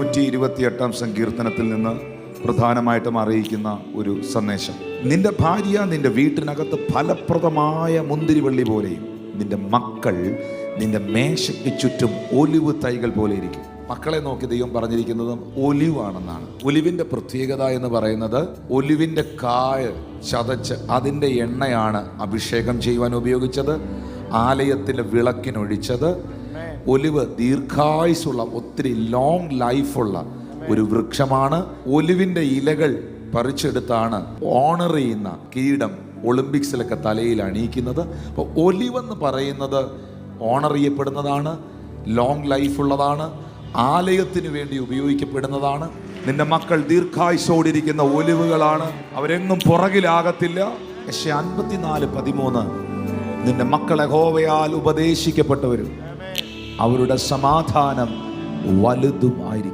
128 സങ്കീർത്തനത്തിൽ നിന്ന് പ്രധാനമായിട്ടും അറിയിക്കുന്ന ഒരു സന്ദേശം. നിന്റെ ഭാര്യ നിന്റെ വീട്ടിനകത്ത് ഫലപ്രദമായ മുന്തിരിവള്ളി പോലെയും നിന്റെ മക്കൾ നിന്റെ മേശയ്ക്ക് ചുറ്റും ഒലിവ് തൈകൾ പോലെ ഇരിക്കും. മക്കളെ നോക്കി ദൈവം പറഞ്ഞിരിക്കുന്നത് ഒലിവാണെന്നാണ്. ഒലിവിന്റെ പ്രത്യേകത എന്ന് പറയുന്നത് ഒലിവിന്റെ കായ ചതച്ച് അതിൻ്റെ എണ്ണയാണ് അഭിഷേകം ചെയ്യുവാൻ ഉപയോഗിച്ചത്, ആലയത്തിലെ വിളക്കിനൊഴിച്ചത്. ഒലിവ് ദീർഘായുസുള്ള, ഒത്തിരി ലോങ് ലൈഫുള്ള ഒരു വൃക്ഷമാണ്. ഒലിവിന്റെ ഇലകൾ പറിച്ചെടുത്താണ് ഓണർ ചെയ്യുന്ന കിരീടം ഒളിമ്പിക്സിലൊക്കെ തലയിൽ അണിയിക്കുന്നത്. അപ്പോൾ ഒലിവെന്ന് പറയുന്നത് ഓണർ ചെയ്യപ്പെടുന്നതാണ്, ലോങ് ലൈഫുള്ളതാണ്, ആലയത്തിന് വേണ്ടി ഉപയോഗിക്കപ്പെടുന്നതാണ്. നിന്റെ മക്കൾ ദീർഘായുസോടിരിക്കുന്ന ഒലിവുകളാണ്, അവരെങ്ങും പുറകിലാകത്തില്ല. യെശയ്യാ 54:13 നിന്റെ മക്കൾ യഹോവയാൽ ഉപദേശിക്കപ്പെട്ടവരും അവരുടെ സമാധാനം വലുതും ആയിരിക്കും.